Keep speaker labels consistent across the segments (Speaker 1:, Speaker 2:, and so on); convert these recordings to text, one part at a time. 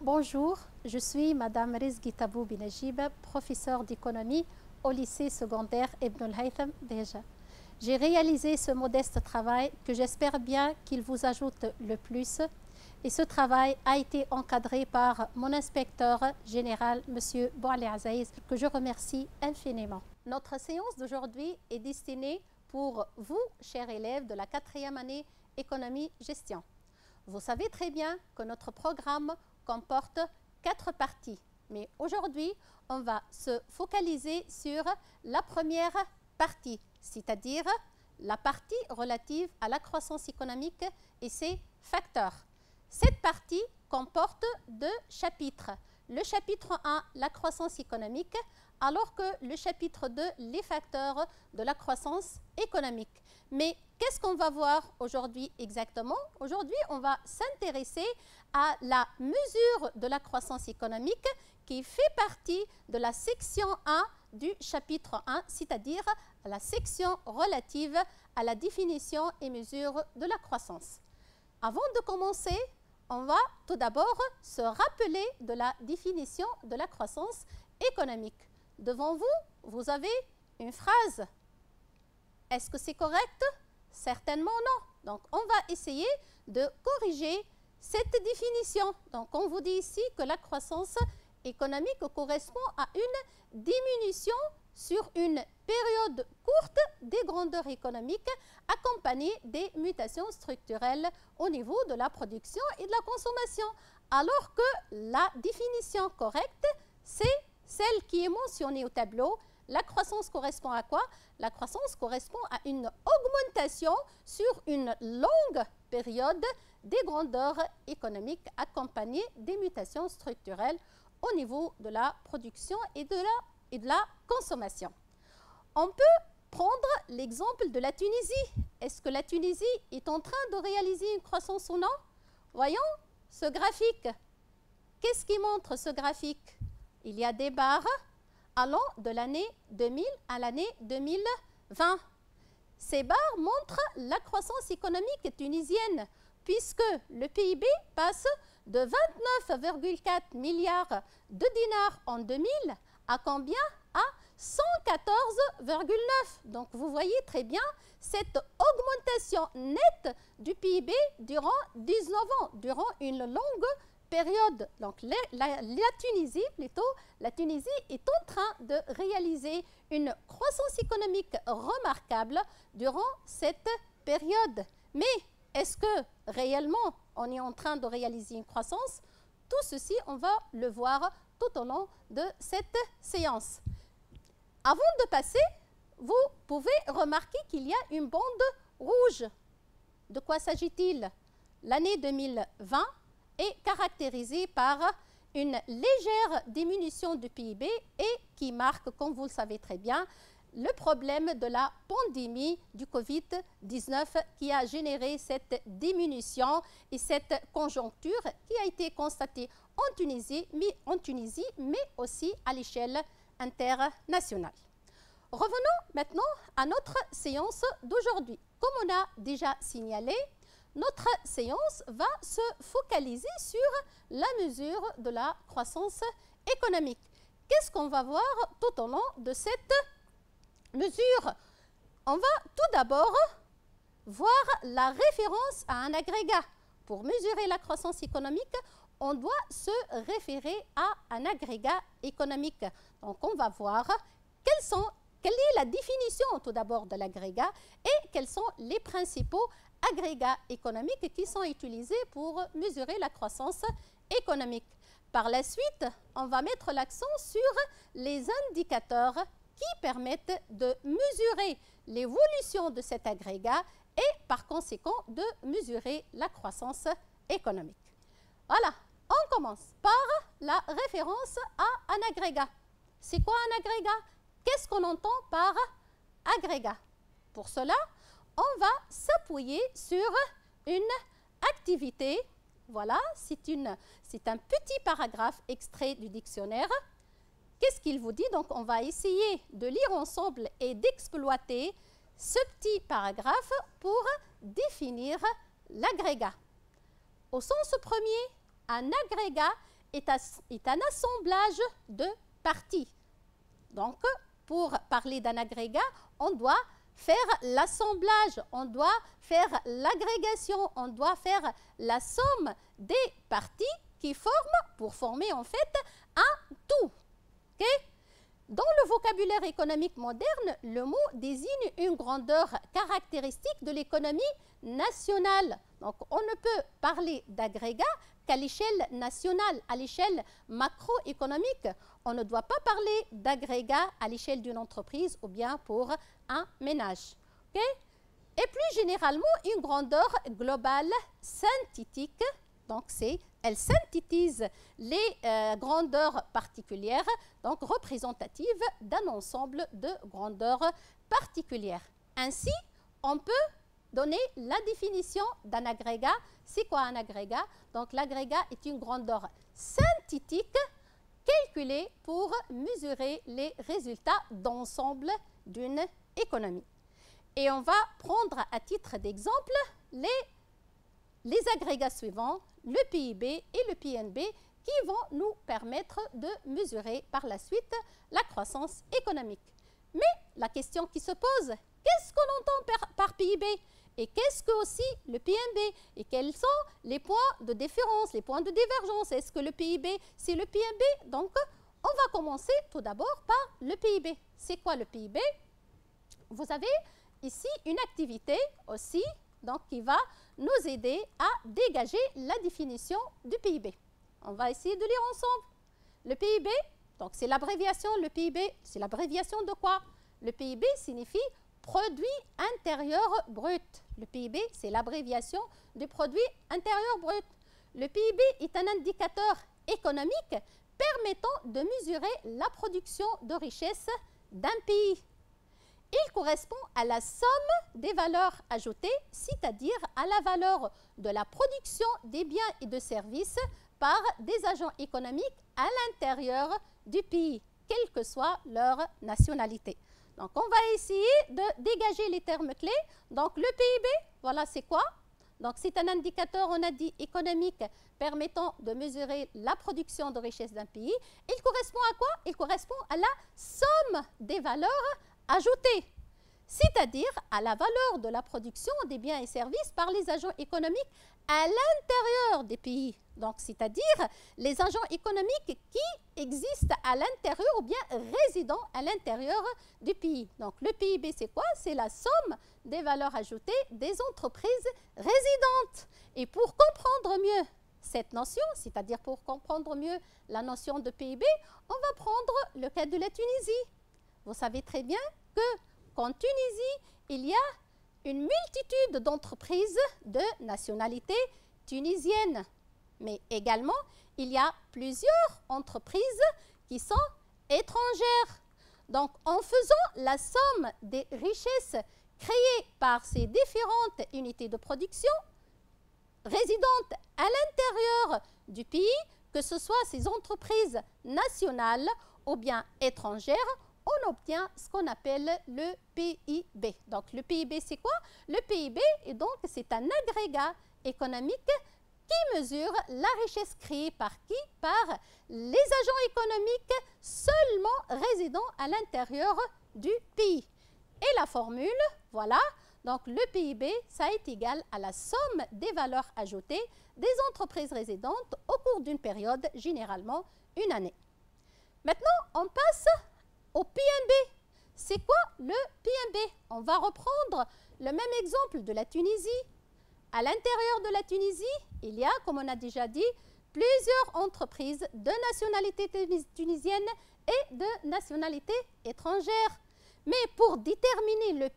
Speaker 1: Bonjour, je suis Madame Rizgi Tabou Binajib, professeure d'économie au lycée secondaire Ibn al-Haytham d'Eja. J'ai réalisé ce modeste travail que j'espère bien qu'il vous ajoute le plus. Et ce travail a été encadré par mon inspecteur général, M. Bouali Azaïz, que je remercie infiniment. Notre séance d'aujourd'hui est destinée pour vous, chers élèves de la 4e année économie-gestion. Vous savez très bien que notre programme comporte 4 parties. Mais aujourd'hui, on va se focaliser sur la première partie, c'est-à-dire la partie relative à la croissance économique et ses facteurs. Cette partie comporte 2 chapitres. Le chapitre 1, la croissance économique, alors que le chapitre 2, les facteurs de la croissance économique. Mais qu'est-ce qu'on va voir aujourd'hui exactement? Aujourd'hui, on va s'intéresser à la mesure de la croissance économique qui fait partie de la section 1 du chapitre 1, c'est-à-dire la section relative à la définition et mesure de la croissance. Avant de commencer, on va tout d'abord se rappeler de la définition de la croissance économique. Devant vous, vous avez une phrase. Est-ce que c'est correct? Certainement non. Donc, on va essayer de corriger cette définition. Donc, on vous dit ici que la croissance économique correspond à une diminution sur une période courte des grandeurs économiques accompagnée des mutations structurelles au niveau de la production et de la consommation. Alors que la définition correcte, c'est celle qui est mentionnée au tableau. La croissance correspond à quoi? La croissance correspond à une augmentation sur une longue période des grandeurs économiques accompagnées des mutations structurelles au niveau de la production et de la consommation. On peut prendre l'exemple de la Tunisie. Est-ce que la Tunisie est en train de réaliser une croissance ou non? Voyons ce graphique. Qu'est-ce qui montre ce graphique? Il y a des barres allant de l'année 2000 à l'année 2020. Ces barres montrent la croissance économique tunisienne, puisque le PIB passe de 29,4 milliards de dinars en 2000 à combien? À 114,9. Donc, vous voyez très bien cette augmentation nette du PIB durant 19 ans, durant une longue période. Donc, la Tunisie, plutôt, la Tunisie est en train de réaliser une croissance économique remarquable durant cette période. Mais est-ce que réellement on est en train de réaliser une croissance? Tout ceci, on va le voir tout au long de cette séance. Avant de passer, vous pouvez remarquer qu'il y a une bande rouge. De quoi s'agit-il? L'année 2020 est caractérisée par une légère diminution du PIB et qui marque, comme vous le savez très bien, le problème de la pandémie du Covid-19 qui a généré cette diminution et cette conjoncture qui a été constatée en Tunisie, mais aussi à l'échelle internationale. Revenons maintenant à notre séance d'aujourd'hui. Comme on a déjà signalé, notre séance va se focaliser sur la mesure de la croissance économique. Qu'est-ce qu'on va voir tout au long de cette mesure? On va tout d'abord voir la référence à un agrégat. Pour mesurer la croissance économique, on doit se référer à un agrégat économique. Donc, on va voir quelle est la définition tout d'abord de l'agrégat et quels sont les principaux agrégats économiques qui sont utilisés pour mesurer la croissance économique. Par la suite, on va mettre l'accent sur les indicateurs qui permettent de mesurer l'évolution de cet agrégat et par conséquent de mesurer la croissance économique. Voilà, on commence par la référence à un agrégat. C'est quoi un agrégat? Qu'est-ce qu'on entend par agrégat? Pour cela, on va s'appuyer sur une activité. Voilà, c'est un petit paragraphe extrait du dictionnaire. Qu'est-ce qu'il vous dit? Donc, on va essayer de lire ensemble et d'exploiter ce petit paragraphe pour définir l'agrégat. Au sens premier, un agrégat est un assemblage de parties. Donc, pour parler d'un agrégat, on doit faire l'assemblage, on doit faire l'agrégation, on doit faire la somme des parties qui forment, pour former en fait un tout. Okay? Dans le vocabulaire économique moderne, le mot désigne une grandeur caractéristique de l'économie nationale. Donc, on ne peut parler d'agrégat qu'à l'échelle nationale, à l'échelle macroéconomique. On ne doit pas parler d'agrégat à l'échelle d'une entreprise ou bien pour un ménage. Okay? Et plus généralement, une grandeur globale synthétique. Donc, elle synthétise les grandeurs particulières, donc représentatives d'un ensemble de grandeurs particulières. Ainsi, on peut donner la définition d'un agrégat. C'est quoi un agrégat? Donc, l'agrégat est une grandeur synthétique calculée pour mesurer les résultats d'ensemble d'une économie. Et on va prendre à titre d'exemple les agrégats suivants, le PIB et le PNB, qui vont nous permettre de mesurer par la suite la croissance économique. Mais la question qui se pose, qu'est-ce qu'on entend par PIB? Et qu'est-ce que aussi le PNB? Et quels sont les points de différence, les points de divergence? Est-ce que le PIB, c'est le PNB? Donc, on va commencer tout d'abord par le PIB. C'est quoi le PIB? Vous avez ici une activité aussi, donc qui va nous aider à dégager la définition du PIB. On va essayer de lire ensemble. Le PIB, donc c'est l'abréviation, le PIB, c'est l'abréviation de quoi? Le PIB signifie produit intérieur brut. Le PIB, c'est l'abréviation du produit intérieur brut. Le PIB est un indicateur économique permettant de mesurer la production de richesse d'un pays. Il correspond à la somme des valeurs ajoutées, c'est-à-dire à la valeur de la production des biens et de services par des agents économiques à l'intérieur du pays, quelle que soit leur nationalité. Donc, on va essayer de dégager les termes clés. Donc, le PIB, voilà, c'est quoi? Donc, c'est un indicateur, on a dit, économique permettant de mesurer la production de richesse d'un pays. Il correspond à quoi? Il correspond à la somme des valeurs ajoutées, c'est-à-dire à la valeur de la production des biens et services par les agents économiques à l'intérieur des pays. Donc, c'est-à-dire les agents économiques qui existent à l'intérieur ou bien résidant à l'intérieur du pays. Donc, le PIB, c'est quoi? C'est la somme des valeurs ajoutées des entreprises résidentes. Et pour comprendre mieux cette notion, c'est-à-dire pour comprendre mieux la notion de PIB, on va prendre le cas de la Tunisie. Vous savez très bien qu'en Tunisie, il y a une multitude d'entreprises de nationalité tunisienne. Mais également, il y a plusieurs entreprises qui sont étrangères. Donc, en faisant la somme des richesses créées par ces différentes unités de production résidentes à l'intérieur du pays, que ce soit ces entreprises nationales ou bien étrangères, on obtient ce qu'on appelle le PIB. Donc, le PIB, c'est quoi? Le PIB, c'est un agrégat économique qui mesure la richesse créée par qui? Par les agents économiques seulement résidant à l'intérieur du pays. Et la formule, voilà, donc le PIB, ça est égal à la somme des valeurs ajoutées des entreprises résidentes au cours d'une période, généralement une année. Maintenant, on passe au PNB. C'est quoi le PNB? On va reprendre le même exemple de la Tunisie. À l'intérieur de la Tunisie, il y a, comme on a déjà dit, plusieurs entreprises de nationalité tunisienne et de nationalité étrangère. Mais pour déterminer le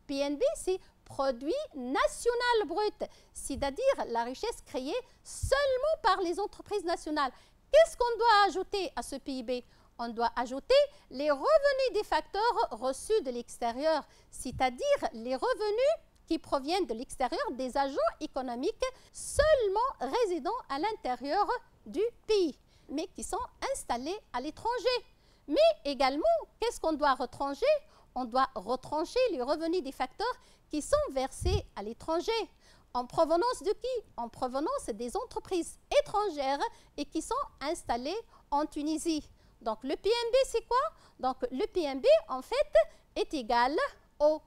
Speaker 1: PNB, c'est produit national brut, c'est-à-dire la richesse créée seulement par les entreprises nationales. Qu'est-ce qu'on doit ajouter à ce PIB? On doit ajouter les revenus des facteurs reçus de l'extérieur, c'est-à-dire les revenus qui proviennent de l'extérieur des agents économiques seulement résidant à l'intérieur du pays, mais qui sont installés à l'étranger. Mais également, qu'est-ce qu'on doit retrancher? On doit retrancher les revenus des facteurs qui sont versés à l'étranger. En provenance de qui? En provenance des entreprises étrangères et qui sont installées en Tunisie. Donc, le PNB, c'est quoi? Donc, le PNB, en fait, est égal au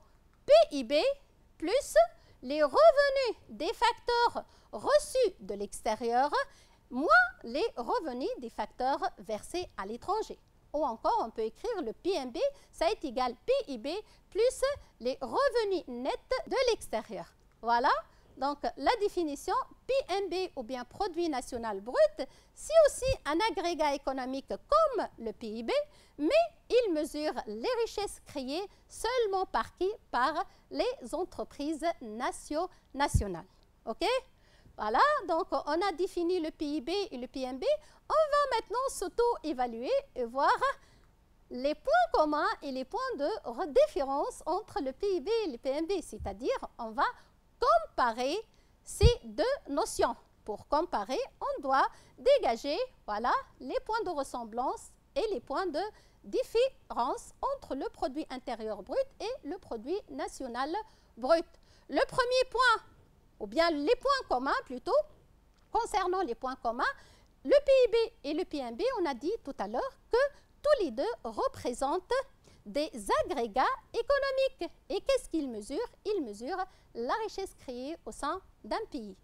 Speaker 1: PIB plus les revenus des facteurs reçus de l'extérieur, moins les revenus des facteurs versés à l'étranger. Ou encore, on peut écrire le PNB, ça est égal PIB plus les revenus nets de l'extérieur. Voilà. Donc, la définition PNB ou bien produit national brut, c'est aussi un agrégat économique comme le PIB, mais il mesure les richesses créées seulement par qui? Par les entreprises nationales. OK? Voilà, donc on a défini le PIB et le PNB. On va maintenant s'auto-évaluer et voir les points communs et les points de différence entre le PIB et le PNB, c'est-à-dire on va comparer ces deux notions. Pour comparer, on doit dégager voilà, les points de ressemblance et les points de différence entre le produit intérieur brut et le produit national brut. Le premier point, ou bien les points communs plutôt, concernant les points communs, le PIB et le PNB, on a dit tout à l'heure que tous les deux représentent des agrégats économiques. Et qu'est-ce qu'ils mesurent? Ils mesurent la richesse créée au sein d'un pays.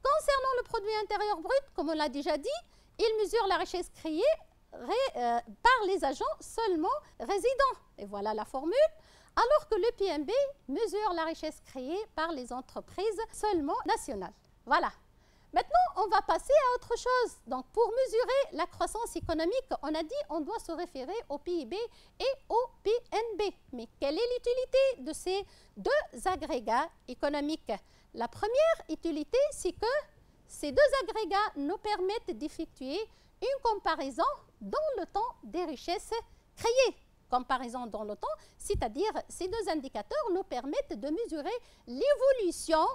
Speaker 1: Concernant le produit intérieur brut, comme on l'a déjà dit, il mesure la richesse créée par les agents seulement résidents. Et voilà la formule. Alors que le PNB mesure la richesse créée par les entreprises seulement nationales. Voilà. Maintenant, on va passer à autre chose. Donc, pour mesurer la croissance économique, on a dit qu'on doit se référer au PIB et au PNB. Mais quelle est l'utilité de ces deux agrégats économiques? La première utilité, c'est que ces deux agrégats nous permettent d'effectuer une comparaison dans le temps des richesses créées. Comparaison dans le temps, c'est-à-dire ces deux indicateurs nous permettent de mesurer l'évolution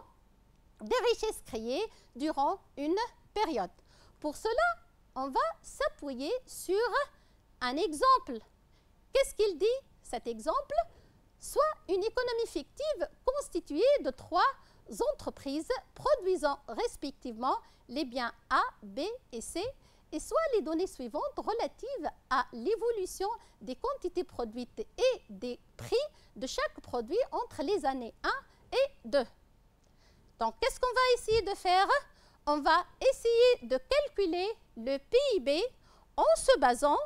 Speaker 1: des richesses créées durant une période. Pour cela, on va s'appuyer sur un exemple. Qu'est-ce qu'il dit, cet exemple? Soit une économie fictive constituée de trois entreprises produisant respectivement les biens A, B et C, et soit les données suivantes relatives à l'évolution des quantités produites et des prix de chaque produit entre les années 1 et 2. Donc, qu'est-ce qu'on va essayer de faire? On va essayer de calculer le PIB en se basant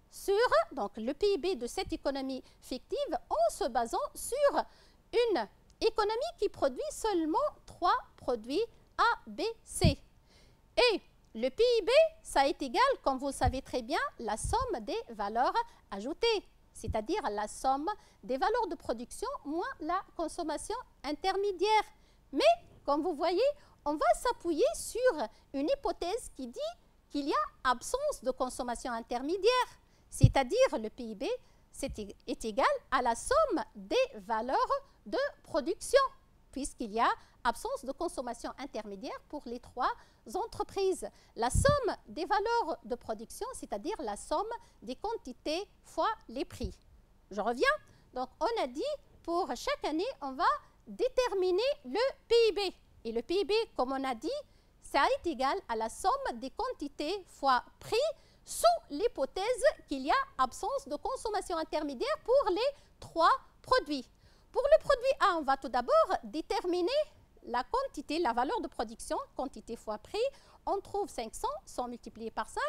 Speaker 1: sur, donc le PIB de cette économie fictive, en se basant sur une économie qui produit seulement 3 produits A, B, C. Et le PIB, ça est égal, comme vous le savez très bien, la somme des valeurs ajoutées, c'est-à-dire la somme des valeurs de production moins la consommation intermédiaire. Mais, comme vous voyez, on va s'appuyer sur une hypothèse qui dit qu'il y a absence de consommation intermédiaire, c'est-à-dire le PIB est égal à la somme des valeurs de production, puisqu'il y a absence de consommation intermédiaire pour les 3 entreprises. La somme des valeurs de production, c'est-à-dire la somme des quantités fois les prix. Je reviens. Donc, on a dit, pour chaque année, on va déterminer le PIB. Et le PIB, comme on a dit, ça est égal à la somme des quantités fois prix sous l'hypothèse qu'il y a absence de consommation intermédiaire pour les 3 produits. Pour le produit A, on va tout d'abord déterminer la quantité, la valeur de production, quantité fois prix. On trouve 500, 100 multiplié par 5.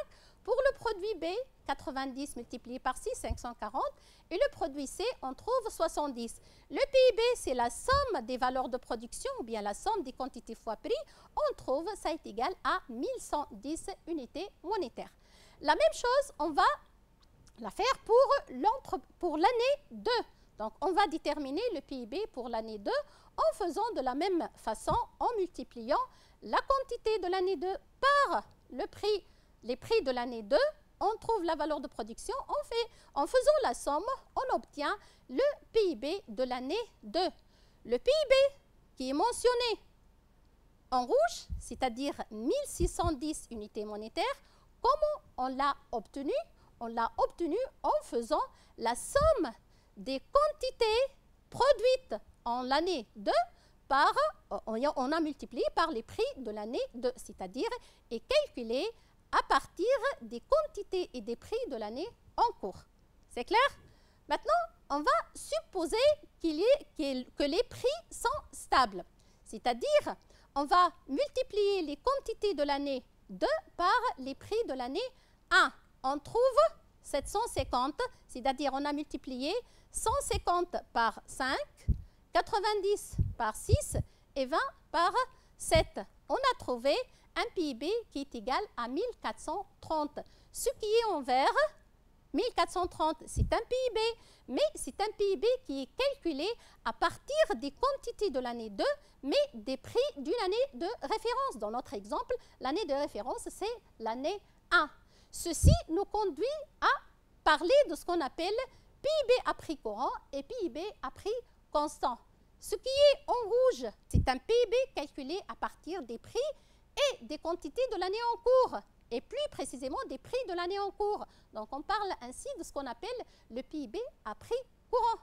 Speaker 1: Pour le produit B, 90 multiplié par 6, 540. Et le produit C, on trouve 70. Le PIB, c'est la somme des valeurs de production ou bien la somme des quantités fois prix. On trouve, ça est égal à 1110 unités monétaires. La même chose, on va la faire pour l'année 2. Donc, on va déterminer le PIB pour l'année 2 en faisant de la même façon, en multipliant la quantité de l'année 2 par les prix de l'année 2. On trouve la valeur de production. En faisant la somme, on obtient le PIB de l'année 2. Le PIB qui est mentionné en rouge, c'est-à-dire 1610 unités monétaires, comment on l'a obtenu? On l'a obtenu en faisant la somme des quantités produites en l'année 2 par, on a multiplié par les prix de l'année 2, c'est-à-dire est calculé à partir des quantités et des prix de l'année en cours. C'est clair? Maintenant, on va supposer que les prix sont stables, c'est-à-dire on va multiplier les quantités de l'année 2 par les prix de l'année 1. On trouve 750, c'est-à-dire on a multiplié 150 par 5, 90 par 6 et 20 par 7. On a trouvé un PIB qui est égal à 1430. Ce qui est en vert, 1430, c'est un PIB, mais c'est un PIB qui est calculé à partir des quantités de l'année 2, mais des prix d'une année de référence. Dans notre exemple, l'année de référence, c'est l'année 1. Ceci nous conduit à parler de ce qu'on appelle PIB à prix courant et PIB à prix constant. Ce qui est en rouge, c'est un PIB calculé à partir des prix et des quantités de l'année en cours, et plus précisément des prix de l'année en cours. Donc, on parle ainsi de ce qu'on appelle le PIB à prix courant.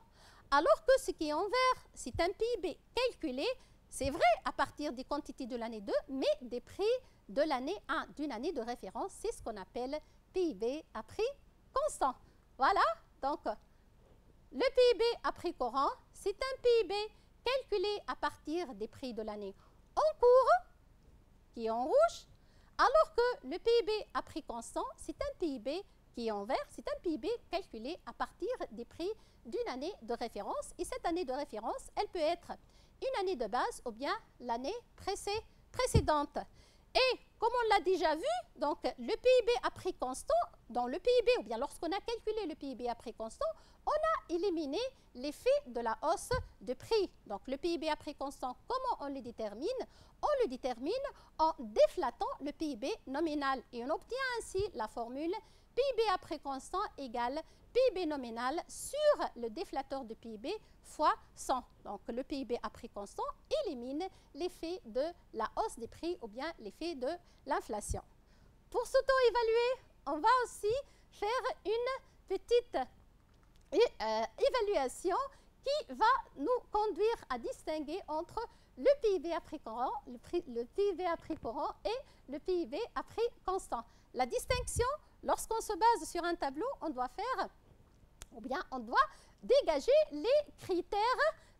Speaker 1: Alors que ce qui est en vert, c'est un PIB calculé, c'est vrai, à partir des quantités de l'année 2, mais des prix de l'année 1, d'une année de référence, c'est ce qu'on appelle PIB à prix constant. Voilà, donc le PIB à prix courant, c'est un PIB calculé à partir des prix de l'année en cours, qui est en rouge, alors que le PIB à prix constant, c'est un PIB qui est en vert, c'est un PIB calculé à partir des prix d'une année de référence. Et cette année de référence, elle peut être une année de base ou bien l'année précédente. Et comme on l'a déjà vu, donc le PIB à prix constant, dans le PIB, ou bien lorsqu'on a calculé le PIB à prix constant, on a éliminé l'effet de la hausse de prix. Donc le PIB à prix constant, comment on le détermine? On le détermine en déflatant le PIB nominal. Et on obtient ainsi la formule PIB à prix constant égale PIB nominal sur le déflateur de PIB fois 100. Donc, le PIB à prix constant élimine l'effet de la hausse des prix ou bien l'effet de l'inflation. Pour s'auto-évaluer, on va aussi faire une petite évaluation qui va nous conduire à distinguer entre le PIB à prix courant, le PIB à prix courant et le PIB à prix constant. La distinction, lorsqu'on se base sur un tableau, on doit faire, ou bien on doit dégager les critères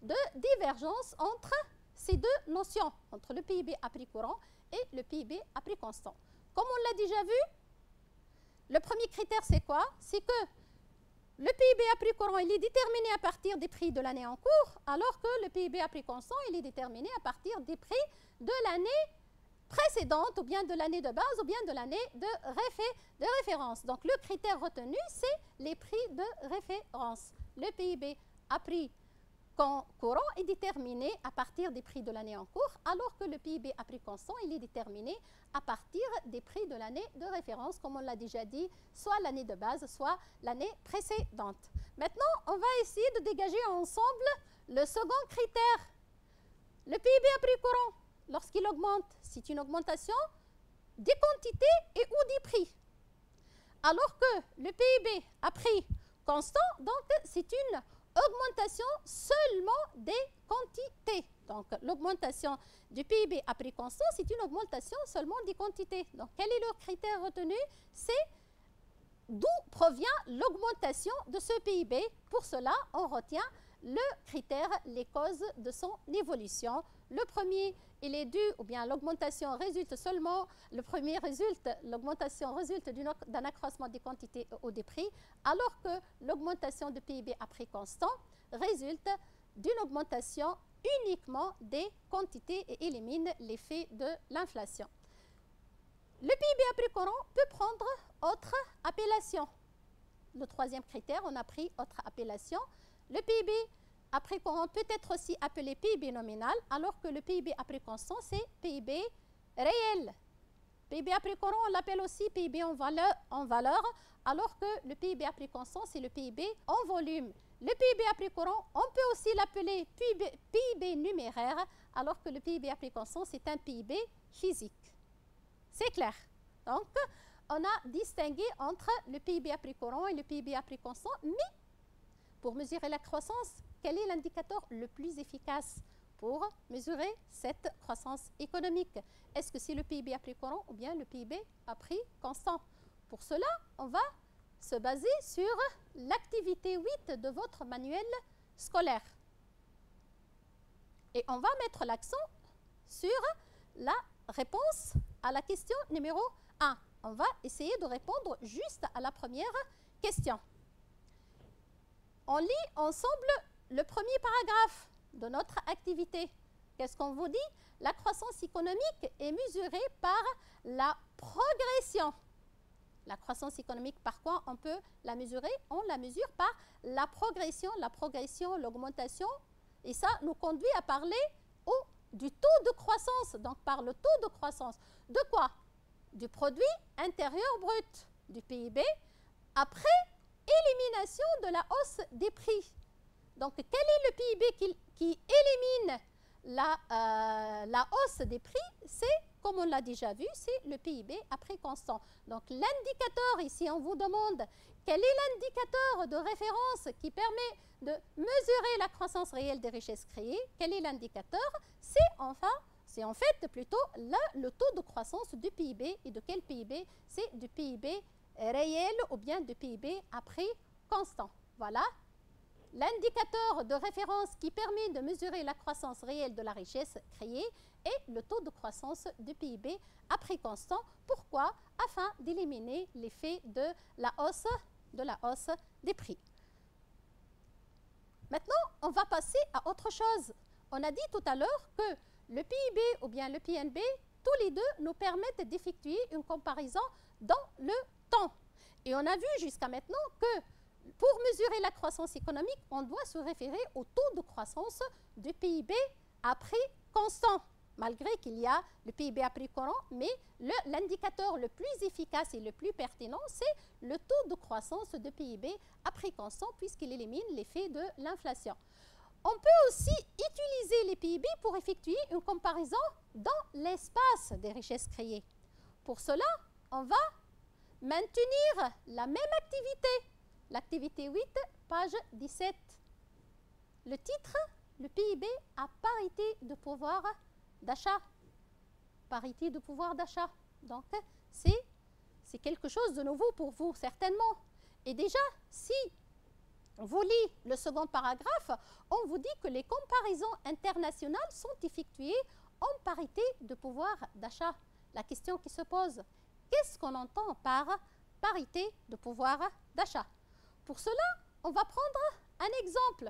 Speaker 1: de divergence entre ces deux notions, entre le PIB à prix courant et le PIB à prix constant. Comme on l'a déjà vu, le premier critère, c'est quoi? C'est que le PIB à prix courant, il est déterminé à partir des prix de l'année en cours, alors que le PIB à prix constant, il est déterminé à partir des prix de l'année précédente, ou bien de l'année de base, ou bien de l'année de référence. Donc, le critère retenu, c'est les prix de référence. Le PIB à prix courant est déterminé à partir des prix de l'année en cours, alors que le PIB à prix constant, il est déterminé à partir des prix de l'année de référence, comme on l'a déjà dit, soit l'année de base, soit l'année précédente. Maintenant, on va essayer de dégager ensemble le second critère. Le PIB à prix courant, lorsqu'il augmente, c'est une augmentation des quantités et ou des prix. Alors que le PIB à prix constant, donc, c'est une augmentation seulement des quantités. Donc, l'augmentation du PIB à prix constant, c'est une augmentation seulement des quantités. Donc, quel est le critère retenu? C'est d'où provient l'augmentation de ce PIB. Pour cela, on retient le critère, les causes de son évolution. Le premier, il est dû, ou bien l'augmentation résulte seulement, l'augmentation résulte d'un accroissement des quantités ou des prix, alors que l'augmentation de PIB à prix constant résulte d'une augmentation uniquement des quantités et élimine l'effet de l'inflation. Le PIB à prix courant peut prendre autre appellation. Le troisième critère, on a pris autre appellation. Le PIB à prix courant peut être aussi appelé PIB nominal, alors que le PIB à prix constant, c'est PIB réel. PIB à prix courant, on l'appelle aussi PIB en valeur, alors que le PIB à prix constant, c'est le PIB en volume. Le PIB à prix courant, on peut aussi l'appeler PIB numéraire, alors que le PIB à prix constant, c'est un PIB physique. C'est clair. Donc, on a distingué entre le PIB à prix courant et le PIB à prix constant, mais pour mesurer la croissance, quel est l'indicateur le plus efficace pour mesurer cette croissance économique? Est-ce que c'est le PIB à prix courant ou bien le PIB à prix constant? Pour cela, on va se baser sur l'activité 8 de votre manuel scolaire. Et on va mettre l'accent sur la réponse à la question numéro 1. On va essayer de répondre juste à la première question. On lit ensemble le premier paragraphe de notre activité. Qu'est-ce qu'on vous dit? La croissance économique est mesurée par la progression. La croissance économique, par quoi on peut la mesurer? On la mesure par la progression, l'augmentation. Et ça nous conduit à parler du taux de croissance. Donc, par le taux de croissance. De quoi? Du produit intérieur brut, du PIB, après élimination de la hausse des prix. Donc, quel est le PIB qui élimine la hausse des prix? C'est, comme on l'a déjà vu, c'est le PIB à prix constant. Donc, l'indicateur, ici, on vous demande quel est l'indicateur de référence qui permet de mesurer la croissance réelle des richesses créées. Quel est l'indicateur? C'est en fait plutôt le taux de croissance du PIB. Et de quel PIB? C'est du PIB réel ou bien du PIB à prix constant. Voilà. L'indicateur de référence qui permet de mesurer la croissance réelle de la richesse créée est le taux de croissance du PIB à prix constant. Pourquoi? Afin d'éliminer l'effet de la hausse des prix. Maintenant, on va passer à autre chose. On a dit tout à l'heure que le PIB ou bien le PNB, tous les deux nous permettent d'effectuer une comparaison dans le temps. Et on a vu jusqu'à maintenant que pour mesurer la croissance économique, on doit se référer au taux de croissance du PIB à prix constant, malgré qu'il y a le PIB à prix courant, mais l'indicateur le plus efficace et le plus pertinent, c'est le taux de croissance du PIB à prix constant, puisqu'il élimine l'effet de l'inflation. On peut aussi utiliser les PIB pour effectuer une comparaison dans l'espace des richesses créées. Pour cela, on va maintenir la même activité. L'activité 8, page 17. Le titre, le PIB à parité de pouvoir d'achat. Parité de pouvoir d'achat. Donc, c'est quelque chose de nouveau pour vous, certainement. Et déjà, si vous lisez le second paragraphe, on vous dit que les comparaisons internationales sont effectuées en parité de pouvoir d'achat. La question qui se pose, qu'est-ce qu'on entend par parité de pouvoir d'achat? Pour cela, on va prendre un exemple.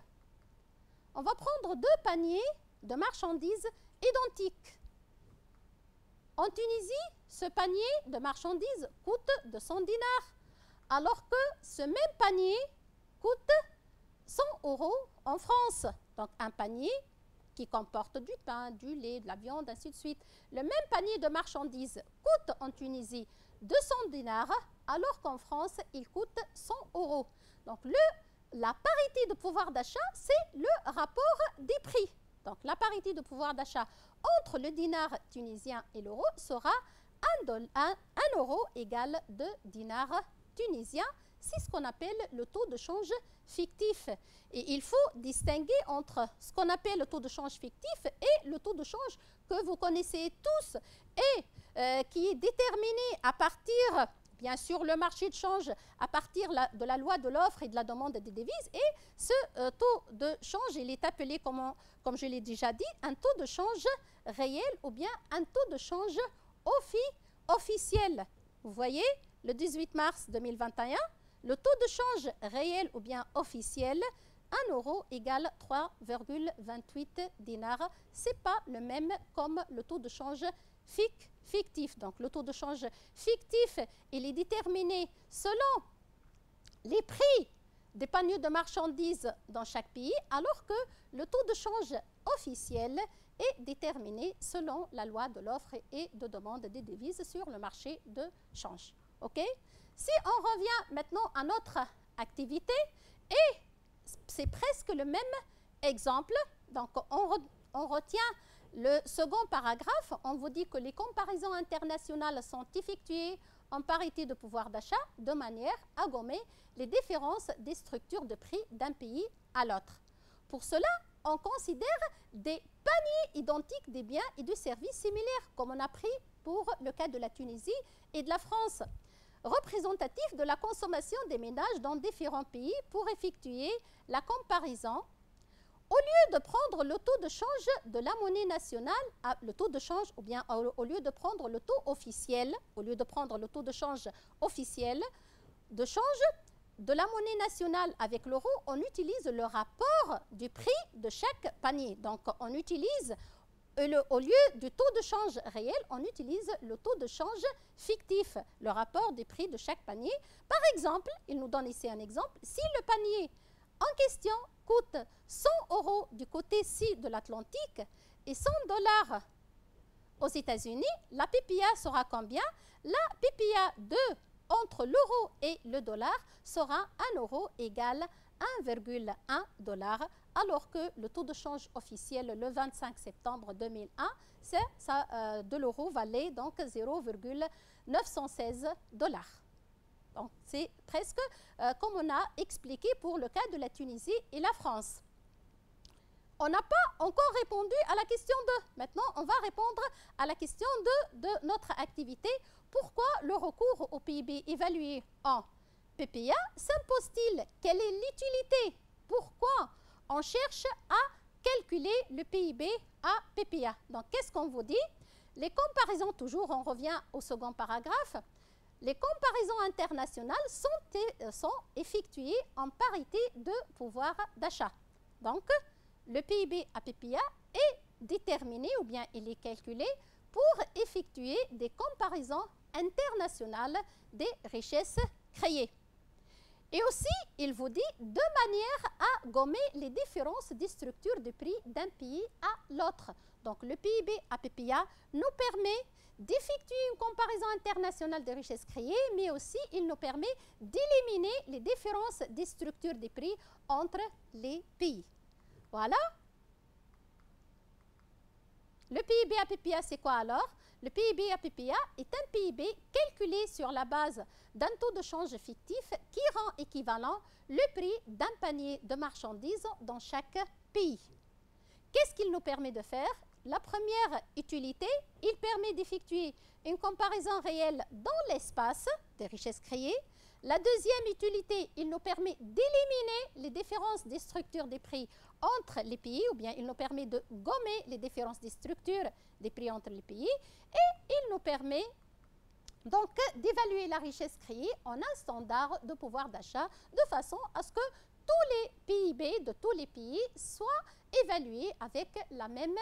Speaker 1: On va prendre deux paniers de marchandises identiques. En Tunisie, ce panier de marchandises coûte 200 dinars, alors que ce même panier coûte 100 € en France. Donc, un panier qui comporte du pain, du lait, de la viande, ainsi de suite. Le même panier de marchandises coûte en Tunisie 200 dinars, alors qu'en France, il coûte 100 €. Donc, la parité de pouvoir d'achat, c'est le rapport des prix. Donc, la parité de pouvoir d'achat entre le dinar tunisien et l'euro sera 1 euro égale 2 dinars tunisiens. C'est ce qu'on appelle le taux de change fictif. Et il faut distinguer entre ce qu'on appelle le taux de change fictif et le taux de change que vous connaissez tous et qui est déterminé à partir, bien sûr, le marché de change à partir de la loi de l'offre et de la demande des devises. Et ce taux de change, il est appelé, comme je l'ai déjà dit, un taux de change réel ou bien un taux de change officiel. Vous voyez, le 18 mars 2021, le taux de change réel ou bien officiel, 1 euro égale 3,28 dinars. Ce n'est pas le même comme le taux de change fictif. Donc, le taux de change fictif, il est déterminé selon les prix des paniers de marchandises dans chaque pays, alors que le taux de change officiel est déterminé selon la loi de l'offre et de demande des devises sur le marché de change. OK? Si on revient maintenant à notre activité, et c'est presque le même exemple, donc on retient le second paragraphe, on vous dit que les comparaisons internationales sont effectuées en parité de pouvoir d'achat de manière à gommer les différences des structures de prix d'un pays à l'autre. Pour cela, on considère des paniers identiques des biens et de services similaires, comme on a pris pour le cas de la Tunisie et de la France, représentatif de la consommation des ménages dans différents pays pour effectuer la comparaison. Au lieu de prendre le taux de change de la monnaie nationale, le taux de change, ou bien au lieu de prendre le taux officiel, au lieu de prendre le taux de change officiel de change de la monnaie nationale avec l'euro, on utilise le rapport du prix de chaque panier. Donc, on utilise, au lieu du taux de change réel, on utilise le taux de change fictif, le rapport du prix de chaque panier. Par exemple, il nous donne ici un exemple, si le panier en question coûte 100 € du côté-ci de l'Atlantique et 100 $ aux États-Unis, la PPA sera combien? La PPA entre l'euro et le dollar sera 1 € égale 1,1 $, alors que le taux de change officiel le 25 septembre 2001, de l'euro valait donc 0,916 $. Donc, c'est presque comme on a expliqué pour le cas de la Tunisie et la France. On n'a pas encore répondu à la question 2. Maintenant, on va répondre à la question de notre activité. Pourquoi le recours au PIB évalué en PPA s'impose-t-il? Quelle est l'utilité? Pourquoi on cherche à calculer le PIB à PPA? Donc, qu'est-ce qu'on vous dit? Les comparaisons, toujours, on revient au second paragraphe. Les comparaisons internationales sont effectuées en parité de pouvoir d'achat. Donc, le PIB à PPA est déterminé ou bien il est calculé pour effectuer des comparaisons internationales des richesses créées. Et aussi, il vous dit de manière à gommer les différences des structures de prix d'un pays à l'autre. Donc, le PIB à PPA nous permet d'effectuer une comparaison internationale des richesses créées, mais aussi il nous permet d'éliminer les différences des structures des prix entre les pays. Voilà. Le PIB à PPA, c'est quoi alors? Le PIB à PPA est un PIB calculé sur la base d'un taux de change fictif qui rend équivalent le prix d'un panier de marchandises dans chaque pays. Qu'est-ce qu'il nous permet de faire? La première utilité, il permet d'effectuer une comparaison réelle dans l'espace des richesses créées. La deuxième utilité, il nous permet d'éliminer les différences des structures des prix entre les pays, ou bien il nous permet de gommer les différences des structures des prix entre les pays, et il nous permet donc d'évaluer la richesse créée en un standard de pouvoir d'achat de façon à ce que tous les PIB de tous les pays soient évalués avec la même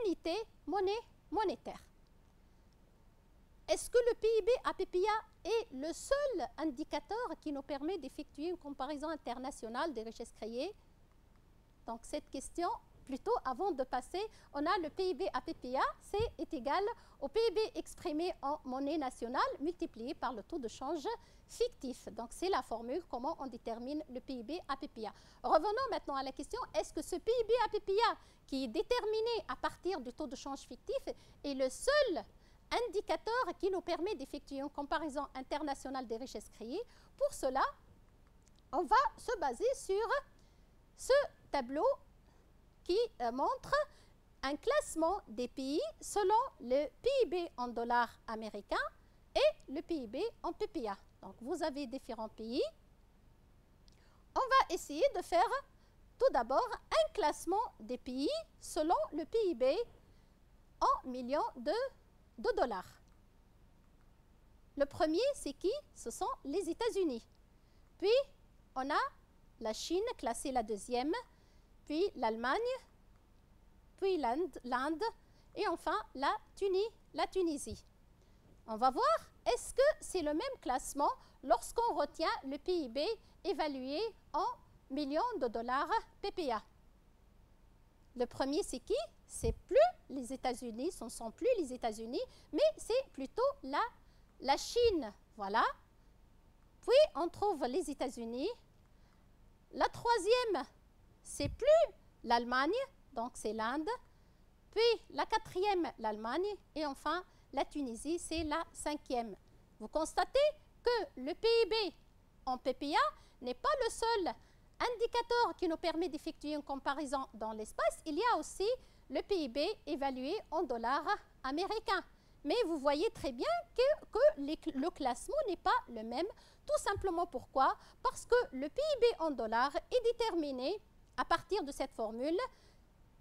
Speaker 1: unité monétaire. Est-ce que le PIB à PPA est le seul indicateur qui nous permet d'effectuer une comparaison internationale des richesses créées? Donc, cette question, plutôt avant de passer, on a le PIB à PPA, est égal au PIB exprimé en monnaie nationale multiplié par le taux de change fictif. Donc, c'est la formule, comment on détermine le PIB à PPA. Revenons maintenant à la question, est-ce que ce PIB à PPA, qui est déterminé à partir du taux de change fictif, est le seul indicateur qui nous permet d'effectuer une comparaison internationale des richesses créées? Pour cela, on va se baser sur ce tableau qui montre un classement des pays selon le PIB en dollars américains et le PIB en PPA. Donc, vous avez différents pays. On va essayer de faire tout d'abord un classement des pays selon le PIB en millions de dollars. Le premier, c'est qui? Ce sont les États-Unis. Puis, on a la Chine, classée la deuxième, puis l'Allemagne, puis l'Inde, et enfin la Tunisie. On va voir, est-ce que c'est le même classement lorsqu'on retient le PIB évalué en millions de dollars PPA? Le premier, c'est qui? C'est plus les États-Unis, ce ne sont plus les États-Unis, mais c'est plutôt la Chine. Voilà. Puis, on trouve les États-Unis. La troisième, c'est plus l'Allemagne, donc c'est l'Inde. Puis, la quatrième, l'Allemagne. Et enfin, la Tunisie, c'est la cinquième. Vous constatez que le PIB en PPA n'est pas le seul indicateur qui nous permet d'effectuer une comparaison dans l'espace, il y a aussi le PIB évalué en dollars américains. Mais vous voyez très bien que le classement n'est pas le même. Tout simplement pourquoi? Parce que le PIB en dollars est déterminé à partir de cette formule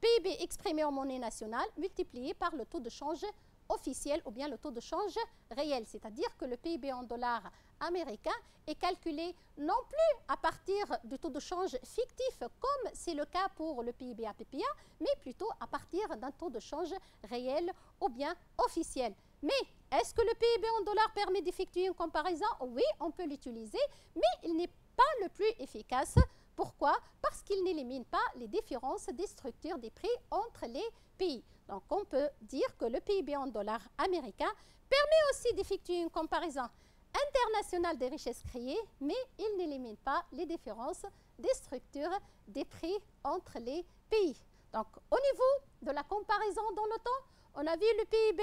Speaker 1: PIB exprimé en monnaie nationale multiplié par le taux de change officiel ou bien le taux de change réel. C'est-à-dire que le PIB en dollars américains est calculé non plus à partir du taux de change fictif comme c'est le cas pour le PIB APPA, mais plutôt à partir d'un taux de change réel ou bien officiel. Mais est-ce que le PIB en dollars permet d'effectuer une comparaison? Oui, on peut l'utiliser, mais il n'est pas le plus efficace. Pourquoi? Parce qu'il n'élimine pas les différences des structures des prix entre les pays. Donc, on peut dire que le PIB en dollars américains permet aussi d'effectuer une comparaison internationale des richesses créées, mais il n'élimine pas les différences des structures des prix entre les pays. Donc, au niveau de la comparaison dans le temps, on a vu le PIB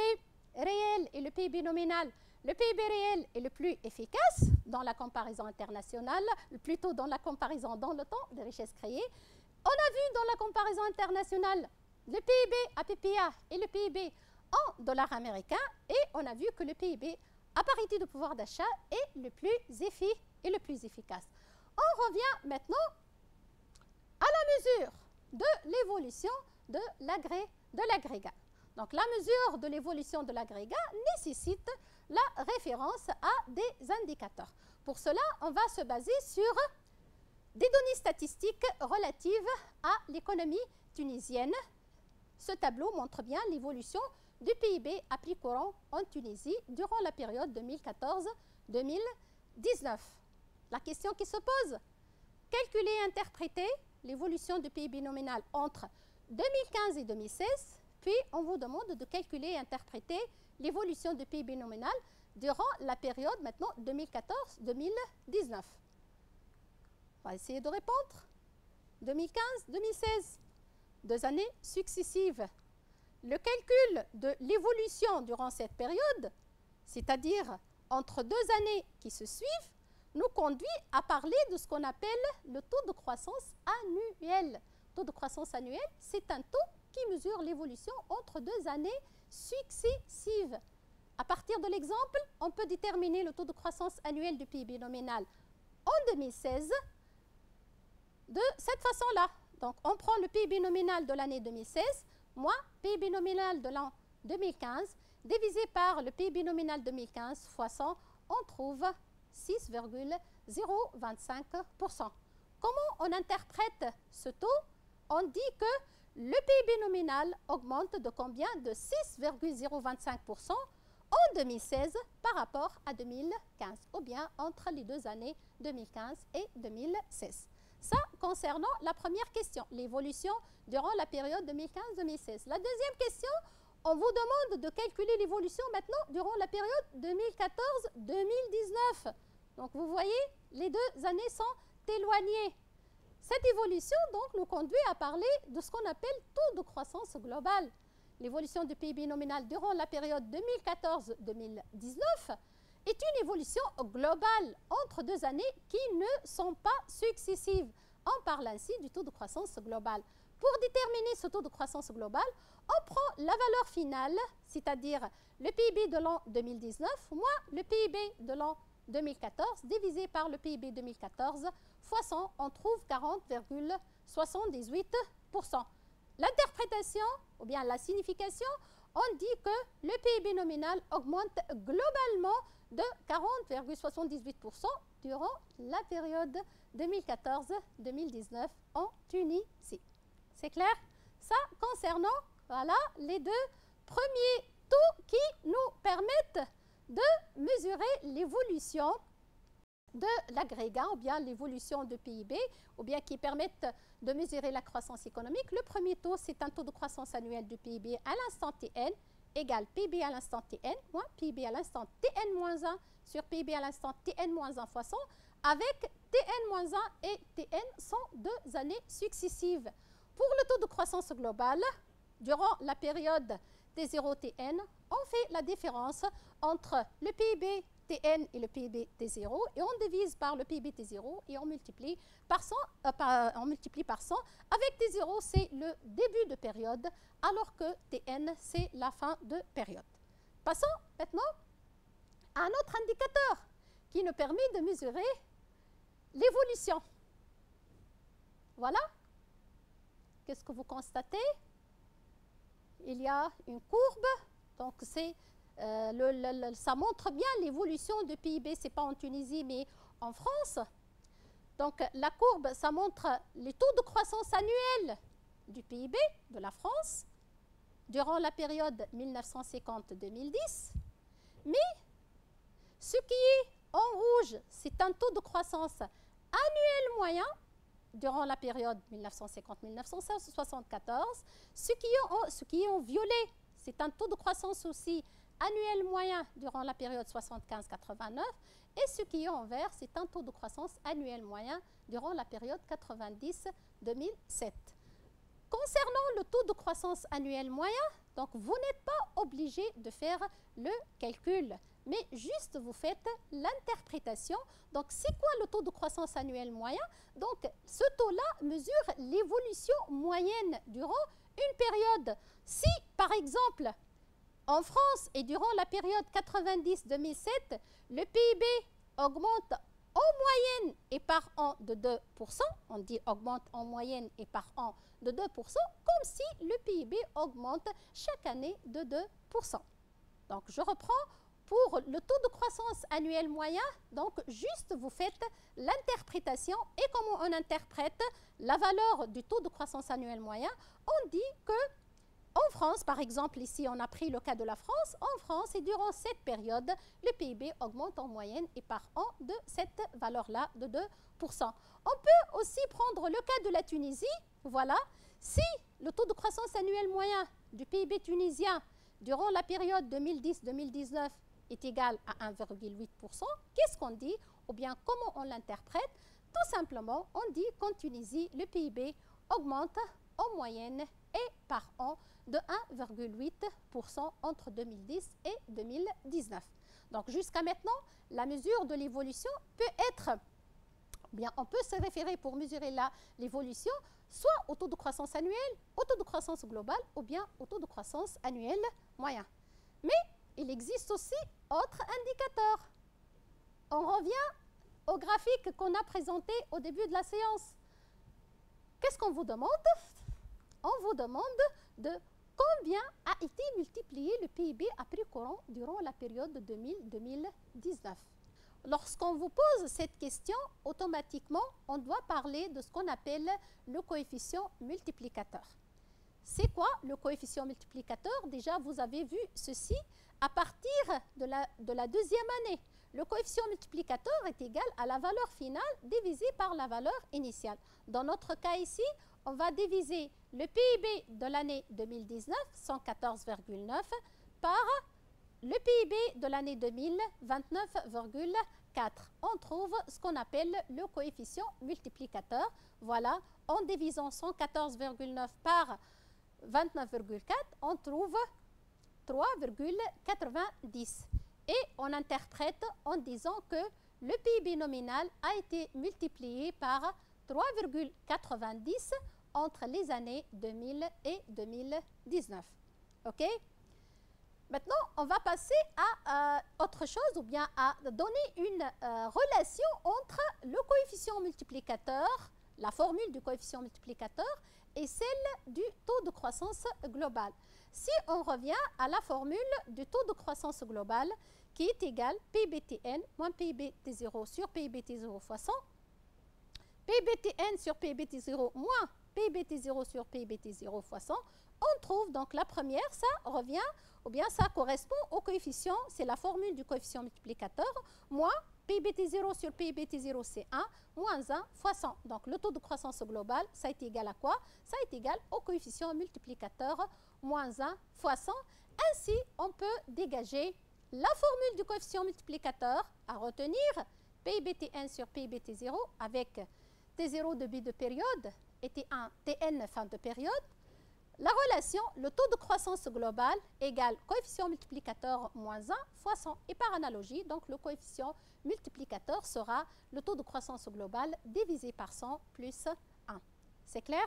Speaker 1: réel et le PIB nominal. Le PIB réel est le plus efficace dans la comparaison internationale, plutôt dans la comparaison dans le temps des richesses créées. On a vu dans la comparaison internationale le PIB APPA et le PIB en dollars américains et on a vu que le PIB à parité de pouvoir d'achat est le plus efficace. On revient maintenant à la mesure de l'évolution de l'agrégat. Donc, la mesure de l'évolution de l'agrégat nécessite la référence à des indicateurs. Pour cela, on va se baser sur des données statistiques relatives à l'économie tunisienne. Ce tableau montre bien l'évolution du PIB à prix courant en Tunisie durant la période 2014-2019. La question qui se pose, calculer et interpréter l'évolution du PIB nominal entre 2015 et 2016, puis on vous demande de calculer et interpréter l'évolution du PIB nominal durant la période maintenant 2014-2019. On va essayer de répondre. 2015-2016, 2 années successives. Le calcul de l'évolution durant cette période, c'est-à-dire entre 2 années qui se suivent, nous conduit à parler de ce qu'on appelle le taux de croissance annuel. Le taux de croissance annuel, c'est un taux qui mesure l'évolution entre 2 années successives. À partir de l'exemple, on peut déterminer le taux de croissance annuel du PIB nominal en 2016 de cette façon-là. Donc, on prend le PIB nominal de l'année 2016, moins PIB nominal de l'an 2015, divisé par le PIB nominal 2015 fois 100, on trouve 6,025%. Comment on interprète ce taux? On dit que le PIB nominal augmente de combien? De 6,025% en 2016 par rapport à 2015, ou bien entre les 2 années 2015 et 2016. Ça, concernant la première question, l'évolution durant la période 2015-2016. La deuxième question, on vous demande de calculer l'évolution maintenant durant la période 2014-2019. Donc, vous voyez, les 2 années sont éloignées. Cette évolution, donc, nous conduit à parler de ce qu'on appelle taux de croissance globale. L'évolution du PIB nominal durant la période 2014-2019 est une évolution globale entre 2 années qui ne sont pas successives. On parle ainsi du taux de croissance globale. Pour déterminer ce taux de croissance globale, on prend la valeur finale, c'est-à-dire le PIB de l'an 2019 moins le PIB de l'an 2014 divisé par le PIB 2014 fois 100, on trouve 40,78%. L'interprétation, ou bien la signification, on dit que le PIB nominal augmente globalement de 40,78% durant la période 2014-2019 en Tunisie. C'est clair? Ça concernant voilà, les 2 premiers taux qui nous permettent de mesurer l'évolution de l'agrégat ou bien l'évolution de PIB ou bien qui permettent de mesurer la croissance économique. Le premier taux, c'est un taux de croissance annuel du PIB à l'instant Tn égale PIB à l'instant Tn moins PIB à l'instant Tn-1 sur PIB à l'instant Tn-1 fois 100 avec Tn-1 et Tn sont 2 années successives. Pour le taux de croissance globale, durant la période T0 Tn, on fait la différence entre le PIB Tn est le PIB T0 et on divise par le PIB T0 et on multiplie par 100, avec T0 c'est le début de période alors que Tn c'est la fin de période. Passons maintenant à un autre indicateur qui nous permet de mesurer l'évolution. Voilà. Qu'est-ce que vous constatez? Il y a une courbe, donc ça montre bien l'évolution du PIB, ce n'est pas en Tunisie mais en France. Donc la courbe, ça montre les taux de croissance annuels du PIB de la France durant la période 1950-2010. Mais ce qui est en rouge, c'est un taux de croissance annuel moyen durant la période 1950-1974. Ce qui est en violet, c'est un taux de croissance aussi annuel moyen durant la période 75-89. Et ce qui est en vert, c'est un taux de croissance annuel moyen durant la période 90-2007. Concernant le taux de croissance annuel moyen, donc vous n'êtes pas obligé de faire le calcul, mais juste vous faites l'interprétation. Donc, c'est quoi le taux de croissance annuel moyen? Donc, ce taux-là mesure l'évolution moyenne durant une période. Si, par exemple, en France et durant la période 90-2007, le PIB augmente en moyenne et par an de 2%, on dit augmente en moyenne et par an de 2%, comme si le PIB augmente chaque année de 2%. Donc, je reprends pour le taux de croissance annuel moyen. Donc, juste vous faites l'interprétation. Et comment on interprète la valeur du taux de croissance annuel moyen? On dit que en France, par exemple, ici, on a pris le cas de la France. En France, et durant cette période, le PIB augmente en moyenne et par an de cette valeur-là de 2%. On peut aussi prendre le cas de la Tunisie. Voilà. Si le taux de croissance annuel moyen du PIB tunisien durant la période 2010-2019 est égal à 1,8%, qu'est-ce qu'on dit? Ou bien, comment on l'interprète? Tout simplement, on dit qu'en Tunisie, le PIB augmente en moyenne et par an de 1,8% entre 2010 et 2019. Donc, jusqu'à maintenant, la mesure de l'évolution peut être, bien, on peut se référer pour mesurer l'évolution soit au taux de croissance annuel, au taux de croissance global ou bien au taux de croissance annuel moyen. Mais il existe aussi autres indicateurs. On revient au graphique qu'on a présenté au début de la séance. Qu'est-ce qu'on vous demande? On vous demande de combien a été multiplié le PIB à prix courant durant la période 2000-2019. Lorsqu'on vous pose cette question, automatiquement, on doit parler de ce qu'on appelle le coefficient multiplicateur. C'est quoi le coefficient multiplicateur? Déjà, vous avez vu ceci à partir de la deuxième année. Le coefficient multiplicateur est égal à la valeur finale divisée par la valeur initiale. Dans notre cas ici, on va diviser le PIB de l'année 2019, 114,9, par le PIB de l'année 2000, 29,4. On trouve ce qu'on appelle le coefficient multiplicateur. Voilà, en divisant 114,9 par 29,4, on trouve 3,90. Et on interprète en disant que le PIB nominal a été multiplié par 3,90 entre les années 2000 et 2019. OK? Maintenant, on va passer à autre chose, ou bien à donner une relation entre le coefficient multiplicateur, la formule du coefficient multiplicateur, et celle du taux de croissance global. Si on revient à la formule du taux de croissance global, qui est égal PIB-TN moins PIB-T0 sur PIB-T0 fois 100, PIB-TN sur PIB-T0 moins PIB-T0 sur PIB-T0 fois 100, on trouve donc la première, ça revient, ou bien ça correspond au coefficient, c'est la formule du coefficient multiplicateur, moins PIB-T0 sur PIB-T0, c'est 1, moins 1 fois 100. Donc, le taux de croissance global, ça est égal à quoi? Ça est égal au coefficient multiplicateur, moins 1 fois 100. Ainsi, on peut dégager la formule du coefficient multiplicateur à retenir, PIB-T1 sur PIB-T0 avec T0 début de période et T1, Tn fin de période, La relation, le taux de croissance global égale coefficient multiplicateur moins 1 fois 100. Et par analogie, donc le coefficient multiplicateur sera le taux de croissance global divisé par 100 plus 1. C'est clair?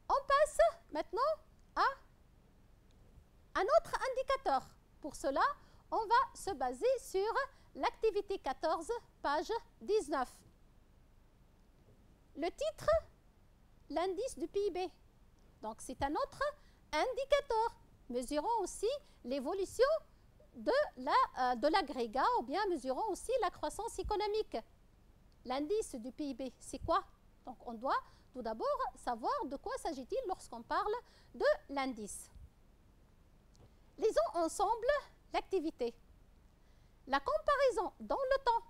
Speaker 1: On passe maintenant à un autre indicateur. Pour cela, on va se baser sur l'activité 14, page 19. Le titre, l'indice du PIB. Donc, c'est un autre indicateur. Mesurons aussi l'évolution de l'agrégat ou bien mesurons aussi la croissance économique. L'indice du PIB, c'est quoi? Donc, on doit tout d'abord savoir de quoi s'agit-il lorsqu'on parle de l'indice. Lisons ensemble l'activité. La comparaison dans le temps.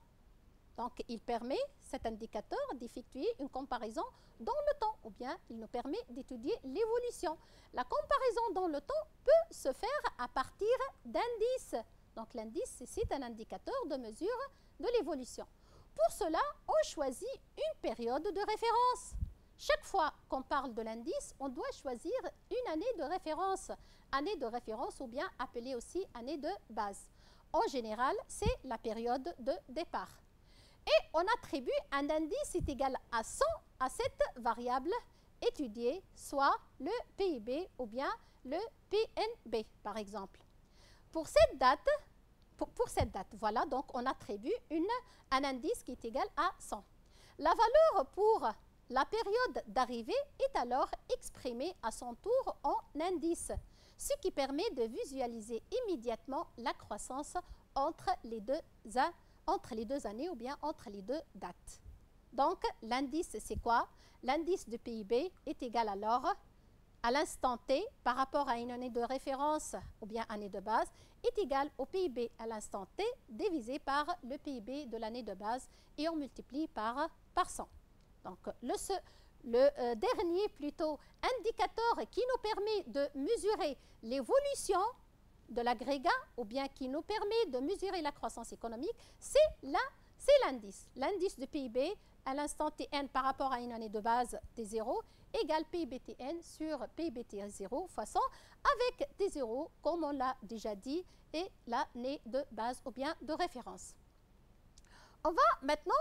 Speaker 1: Donc, il permet, cet indicateur, d'effectuer une comparaison dans le temps, ou bien il nous permet d'étudier l'évolution. La comparaison dans le temps peut se faire à partir d'indices. Donc, l'indice, c'est un indicateur de mesure de l'évolution. Pour cela, on choisit une période de référence. Chaque fois qu'on parle de l'indice, on doit choisir une année de référence ou bien appelée aussi année de base. En général, c'est la période de départ. Et on attribue un indice est égal à 100 à cette variable étudiée, soit le PIB ou bien le PNB, par exemple. Pour cette date, voilà, donc on attribue un indice qui est égal à 100. La valeur pour la période d'arrivée est alors exprimée à son tour en indice, ce qui permet de visualiser immédiatement la croissance entre les deux années ou bien entre les deux dates. Donc, l'indice, c'est quoi? L'indice du PIB est égal alors à l'instant T par rapport à une année de référence ou bien année de base est égal au PIB à l'instant T divisé par le PIB de l'année de base et on multiplie par 100. Donc, le dernier plutôt indicateur qui nous permet de mesurer l'évolution de l'agrégat ou bien qui nous permet de mesurer la croissance économique, c'est l'indice. L'indice du PIB à l'instant Tn par rapport à une année de base T0 égale PIB-Tn sur PIB-T0 fois 100 avec T0 comme on l'a déjà dit et l'année de base ou bien de référence. On va maintenant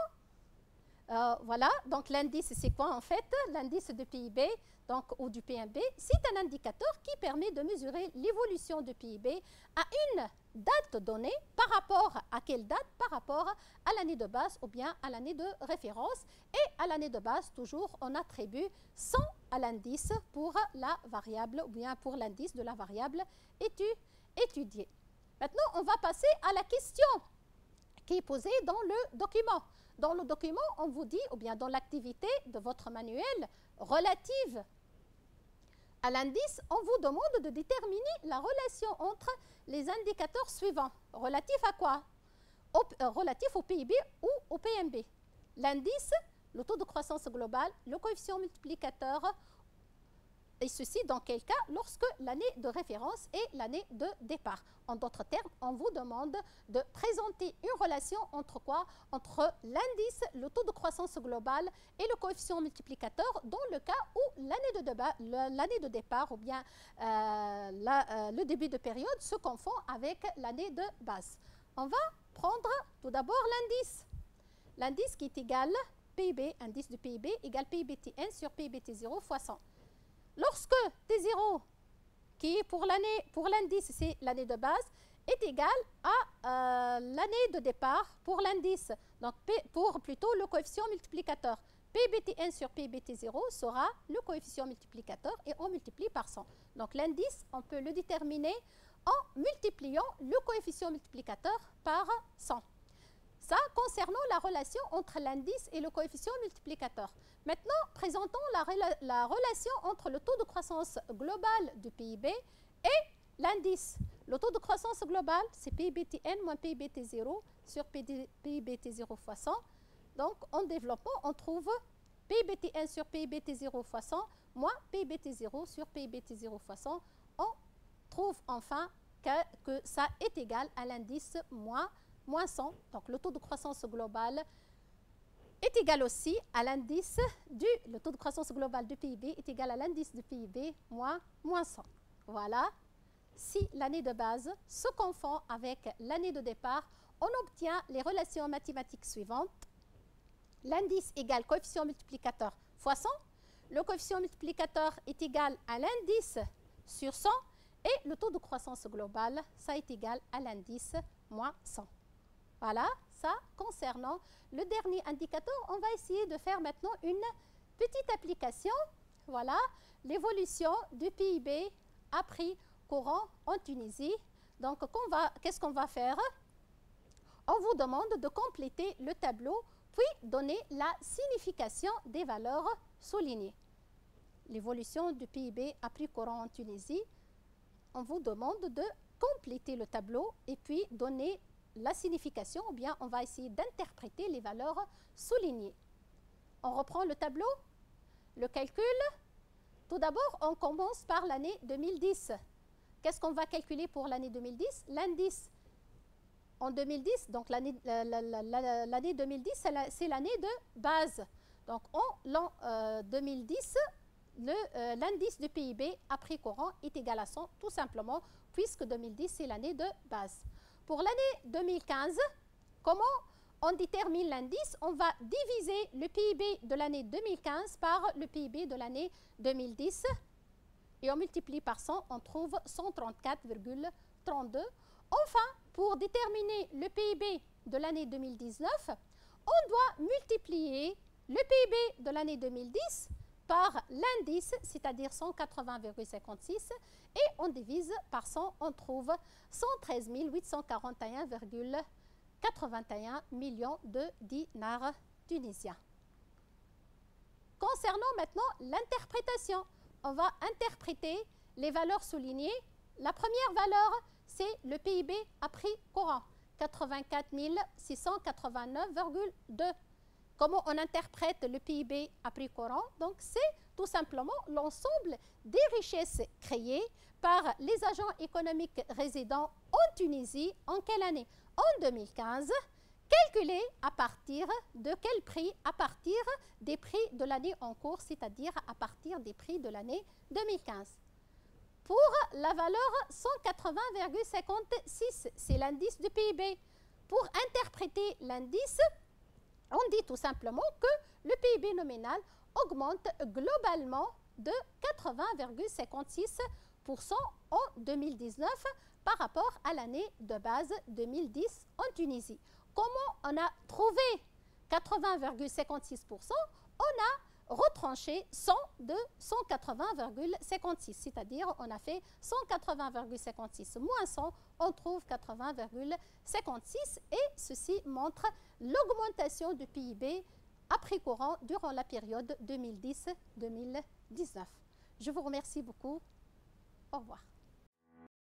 Speaker 1: voilà, donc l'indice, c'est quoi en fait? L'indice de PIB donc, ou du PNB, c'est un indicateur qui permet de mesurer l'évolution du PIB à une date donnée par rapport à quelle date? Par rapport à l'année de base ou bien à l'année de référence. Et à l'année de base, toujours, on attribue 100 à l'indice pour la variable ou bien pour l'indice de la variable étudiée. Maintenant, on va passer à la question qui est posée dans le document. Dans le document, on vous dit, ou bien dans l'activité de votre manuel relative à l'indice, on vous demande de déterminer la relation entre les indicateurs suivants. Relatif à quoi? Relatif au PIB ou au PNB. L'indice, le taux de croissance globale, le coefficient multiplicateur, et ceci dans quel cas? Lorsque l'année de référence est l'année de départ. En d'autres termes, on vous demande de présenter une relation entre quoi? Entre l'indice, le taux de croissance globale et le coefficient multiplicateur dans le cas où l'année de départ ou bien le début de période se confond avec l'année de base. On va prendre tout d'abord l'indice. L'indice qui est égal PIB, indice du PIB, égale PIB-Tn sur PIB-T0 fois 100. Lorsque T0, qui est pour l'indice, c'est l'année de base, est égal à l'année de départ pour l'indice, donc pour plutôt le coefficient multiplicateur. PIB-Tn sur PIB-T0 sera le coefficient multiplicateur et on multiplie par 100. Donc l'indice, on peut le déterminer en multipliant le coefficient multiplicateur par 100. Ça, concernant la relation entre l'indice et le coefficient multiplicateur. Maintenant, présentons la relation entre le taux de croissance global du PIB et l'indice. Le taux de croissance global, c'est PIB-Tn moins PIB-T0 sur PIB-T0 fois 100. Donc, en développement, on trouve PIB-Tn sur PIB-T0 fois 100 moins PIB-T0 sur PIB-T0 fois 100. On trouve enfin que ça est égal à l'indice moins 100, donc le taux de croissance globale est égal aussi à l'indice le taux de croissance globale du PIB est égal à l'indice du PIB moins 100. Voilà. Si l'année de base se confond avec l'année de départ, on obtient les relations mathématiques suivantes. L'indice égale coefficient multiplicateur fois 100. Le coefficient multiplicateur est égal à l'indice sur 100. Et le taux de croissance globale, ça est égal à l'indice moins 100. Voilà, ça concernant le dernier indicateur, on va essayer de faire maintenant une petite application. Voilà, l'évolution du PIB à prix courant en Tunisie. Donc, qu'est-ce qu'on va faire? On vous demande de compléter le tableau, puis donner la signification des valeurs soulignées. L'évolution du PIB à prix courant en Tunisie, on vous demande de compléter le tableau et puis donner la signification, ou bien on va essayer d'interpréter les valeurs soulignées. On reprend le tableau, le calcul. Tout d'abord, on commence par l'année 2010. Qu'est-ce qu'on va calculer pour l'année 2010? L'indice en 2010, donc l'année 2010, c'est l'année de base. Donc en l'an 2010, l'indice du PIB à prix courant est égal à 100, tout simplement, puisque 2010, c'est l'année de base. Pour l'année 2015, comment on détermine l'indice? On va diviser le PIB de l'année 2015 par le PIB de l'année 2010 et on multiplie par 100, on trouve 134,32. Enfin, pour déterminer le PIB de l'année 2019, on doit multiplier le PIB de l'année 2010 par l'indice, c'est-à-dire 180,56, et on divise par 100, on trouve 113 841,81 millions de dinars tunisiens. Concernant maintenant l'interprétation, on va interpréter les valeurs soulignées. La première valeur, c'est le PIB à prix courant, 84 689,2. Comment on interprète le PIB à prix courant? Donc, c'est tout simplement l'ensemble des richesses créées par les agents économiques résidents en Tunisie. En quelle année? En 2015. Calculé à partir de quel prix? À partir des prix de l'année en cours, c'est-à-dire à partir des prix de l'année 2015. Pour la valeur 180,56, c'est l'indice du PIB. Pour interpréter l'indice, on dit tout simplement que le PIB nominal augmente globalement de 80,56% en 2019 par rapport à l'année de base 2010 en Tunisie. Comment on a trouvé 80,56%? On a retranché 100 de 180,56, c'est-à-dire on a fait 180,56 moins 100, on trouve 80,56 et ceci montre l'augmentation du PIB à prix courant durant la période 2010-2019. Je vous remercie beaucoup. Au revoir.